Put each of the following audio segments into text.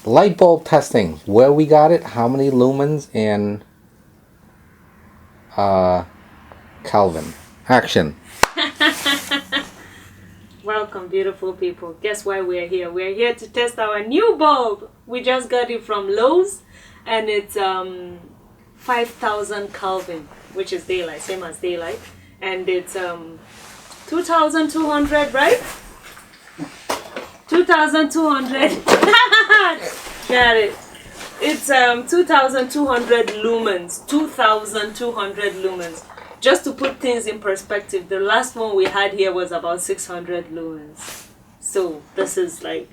Light bulb testing. Where we got it, how many lumens, and uh, Kelvin. Action. Welcome, beautiful people. Guess why we're here? We're here to test our new bulb. We just got it from Lowe's, and it's 5,000 Kelvin, which is daylight, same as daylight, and it's 2,200, right? 2,200. Got it. It's 2,200 lumens. 2,200 lumens. Just to put things in perspective, the last one we had here was about 600 lumens. So this is like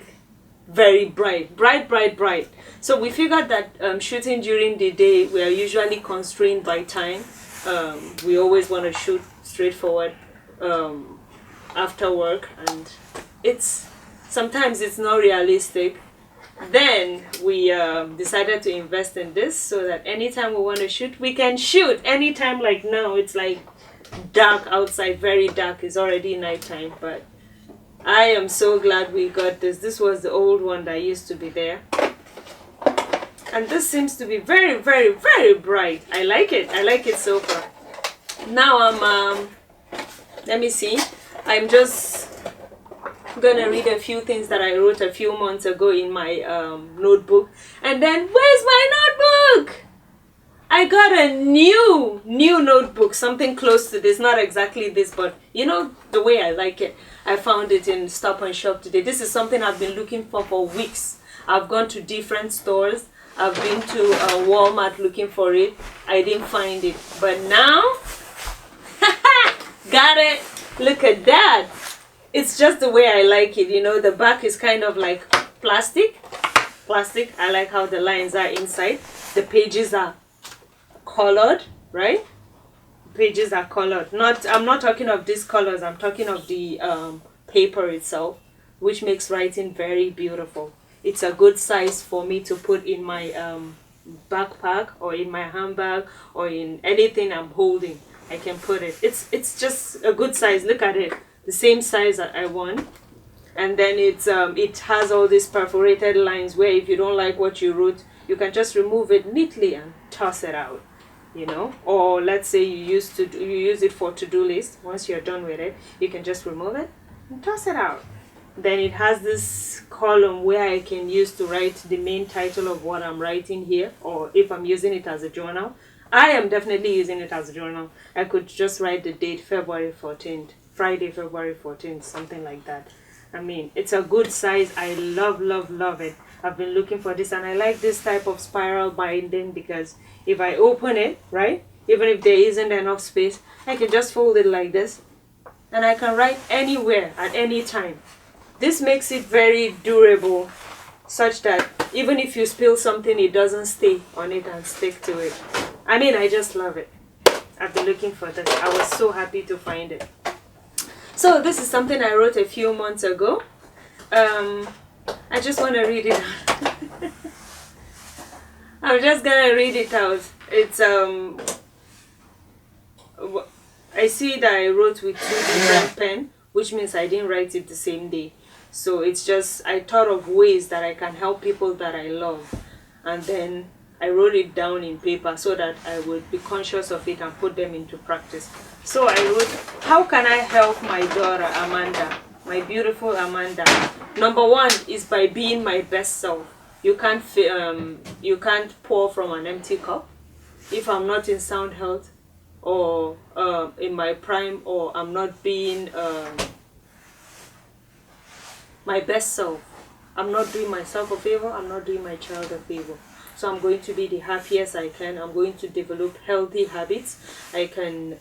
very bright, bright, bright, bright. So we figured that shooting during the day, we are usually constrained by time. We always want to shoot straightforward after work, and sometimes it's not realistic. Then we decided to invest in this so that anytime we want to shoot, we can shoot. Anytime, like now, it's like dark outside, very dark. It's already nighttime, but I am so glad we got this. This was the old one that used to be there. And this seems to be very, very, very bright. I like it. I like it so far. Now let me see. I'm just gonna read a few things that I wrote a few months ago in my notebook. And then, where's my notebook? I got a new notebook, something close to this, not exactly this, but you know the way I like it. I found it in Stop and Shop today. This is something I've been looking for weeks. I've gone to different stores. I've been to Walmart looking for it. I didn't find it, but now got it. Look at that. It's just the way I like it, you know. The back is kind of like plastic. I like how the lines are inside. The pages are colored, right? Pages are colored. I'm not talking of these colors. I'm talking of the paper itself, which makes writing very beautiful. It's a good size for me to put in my backpack or in my handbag or in anything I'm holding. I can put it. It's just a good size. Look at it. The same size that I want. And then it has all these perforated lines where if you don't like what you wrote, you can just remove it neatly and toss it out, you know. Or let's say you use it for to-do list. Once you're done with it, you can just remove it and toss it out. Then it has this column where I can use to write the main title of what I'm writing here, or if I'm using it as a journal. I am definitely using it as a journal. I could just write the date, February 14th. Friday, February 14th, something like that. I mean, it's a good size. I love, love, love it. I've been looking for this, and I like this type of spiral binding because if I open it, right, even if there isn't enough space, I can just fold it like this, and I can write anywhere at any time. This makes it very durable, such that even if you spill something, it doesn't stay on it and stick to it. I mean, I just love it. I've been looking for this. I was so happy to find it. So this is something I wrote a few months ago. I just want to read it out. I'm just gonna read it out. It's I see that I wrote with two different pens, which means I didn't write it the same day. So it's just I thought of ways that I can help people that I love, and then I wrote it down in paper so that I would be conscious of it and put them into practice. So I wrote, how can I help my daughter Amanda, my beautiful Amanda? Number one is by being my best self. You can't pour from an empty cup. If I'm not in sound health or in my prime, or I'm not being my best self, I'm not doing myself a favor, I'm not doing my child a favor. So I'm going to be the happiest I can. I'm going to develop healthy habits. I can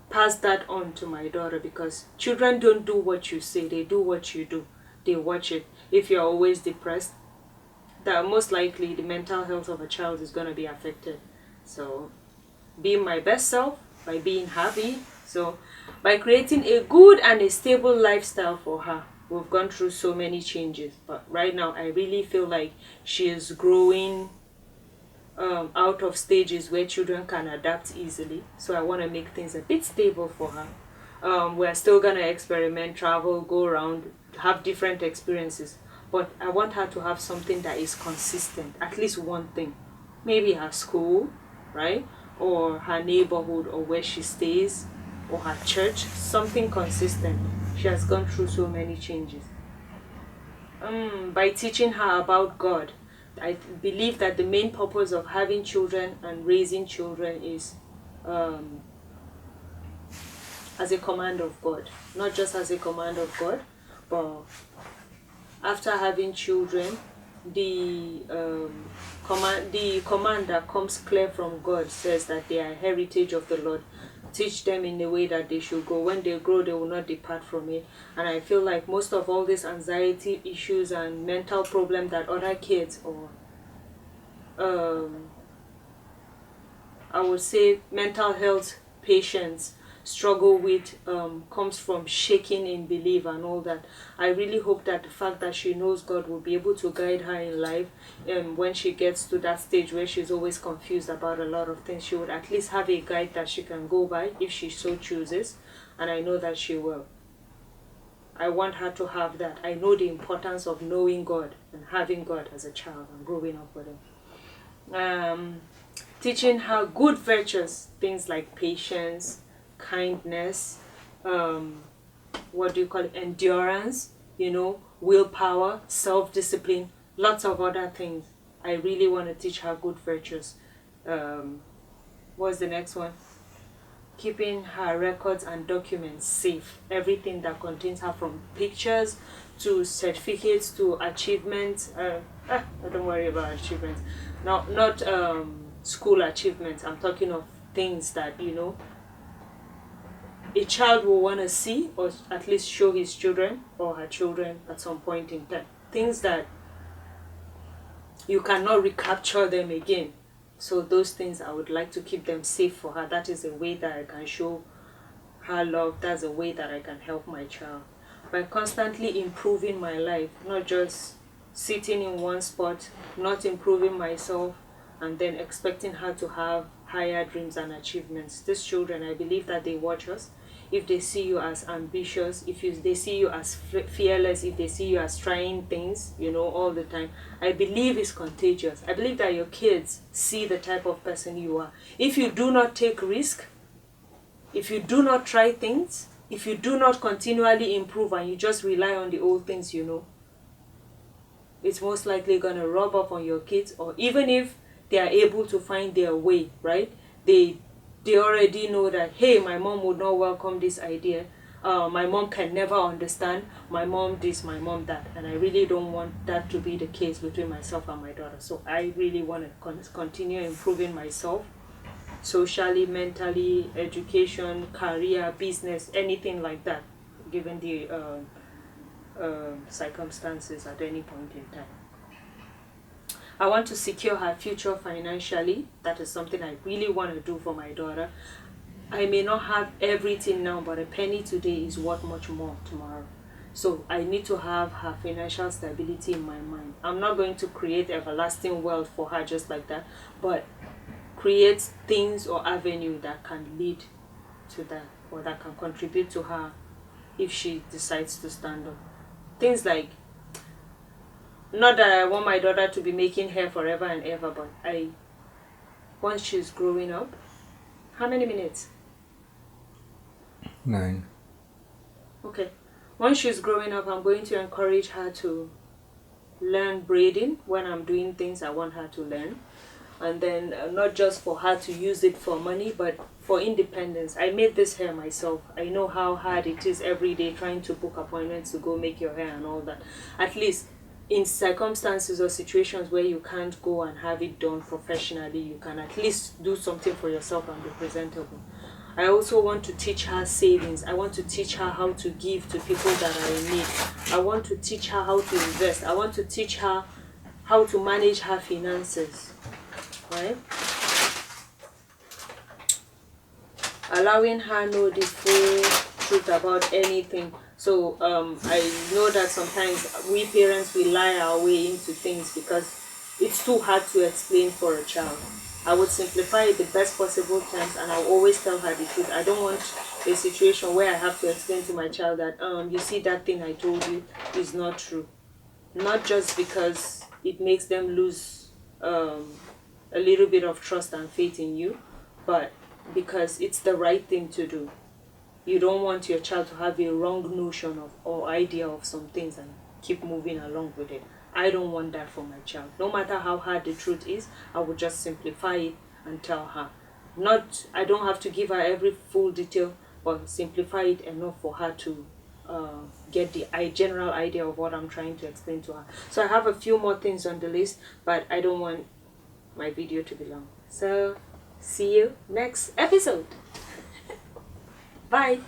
pass that on to my daughter, because children don't do what you say, they do what you do. They watch it. If you're always depressed, that most likely the mental health of a child is going to be affected. So being my best self by being happy. So by creating a good and a stable lifestyle for her. We've gone through so many changes, but right now I really feel like she is growing out of stages where children can adapt easily. So I want to make things a bit stable for her. We're still gonna experiment, travel, go around, have different experiences. But I want her to have something that is consistent, at least one thing. Maybe her school, right? Or her neighborhood, or where she stays, or her church, something consistent. She has gone through so many changes. By teaching her about God, I believe that the main purpose of having children and raising children is as a command of God. Not just as a command of God, but after having children, the command that comes clear from God says that they are heritage of the Lord. Teach them in the way that they should go. When they grow, they will not depart from it. And I feel like most of all these anxiety issues and mental problems that other kids, or I would say mental health patients struggle with, comes from shaking in belief and all that. I really hope that the fact that she knows God will be able to guide her in life, when she gets to that stage where she's always confused about a lot of things, she would at least have a guide that she can go by if she so chooses, and I know that she will. I want her to have that. I know the importance of knowing God and having God as a child and growing up with Him. Teaching her good virtues, things like patience, kindness, what do you call it, endurance, willpower, self-discipline, lots of other things. I really want to teach her good virtues. What's the next one? Keeping her records and documents safe. Everything that contains her, from pictures to certificates to achievements. Don't worry about achievements. Not school achievements. I'm talking of things that a child will want to see, or at least show his children or her children at some point in time. Things that you cannot recapture them again. So those things, I would like to keep them safe for her. That is a way that I can show her love. That's a way that I can help my child. By constantly improving my life, not just sitting in one spot, not improving myself, and then expecting her to have higher dreams and achievements. These children, I believe that they watch us. If they see you as ambitious, they see you as fearless, if they see you as trying things, all the time, I believe it's contagious. I believe that your kids see the type of person you are. If you do not take risk, if you do not try things, if you do not continually improve and you just rely on the old things, it's most likely going to rub off on your kids. Or even if they are able to find their way, right? They already know that, hey, my mom would not welcome this idea. My mom can never understand. My mom this, my mom that. And I really don't want that to be the case between myself and my daughter. So I really want to continue improving myself, socially, mentally, education, career, business, anything like that, given the circumstances at any point in time. I want to secure her future financially. That is something I really want to do for my daughter. I may not have everything now, but a penny today is worth much more tomorrow. So I need to have her financial stability in my mind. I'm not going to create everlasting wealth for her just like that, but create things or avenue that can lead to that, or that can contribute to her if she decides to stand up. Things like, not that I want my daughter to be making hair forever and ever, but once she's growing up, how many minutes? 9. Okay. Once she's growing up, I'm going to encourage her to learn braiding. When I'm doing things I want her to learn. And then not just for her to use it for money, but for independence. I made this hair myself. I know how hard it is every day trying to book appointments to go make your hair and all that. At least in circumstances or situations where you can't go and have it done professionally, you can at least do something for yourself and be presentable. I also want to teach her savings. I want to teach her how to give to people that are in need. I want to teach her how to invest. I want to teach her how to manage her finances. Right? Allowing her know the full truth about anything. So I know that sometimes we parents, we lie our way into things because it's too hard to explain for a child. I would simplify it the best possible terms, and I'll always tell her the truth. I don't want a situation where I have to explain to my child that you see that thing I told you is not true. Not just because it makes them lose a little bit of trust and faith in you, but because it's the right thing to do. You don't want your child to have a wrong notion of or idea of some things and keep moving along with it. I don't want that for my child. No matter how hard the truth is, I will just simplify it and tell her. Not, I don't have to give her every full detail, but simplify it enough for her to get the general idea of what I'm trying to explain to her. So I have a few more things on the list, but I don't want my video to be long. So see you next episode. Bye.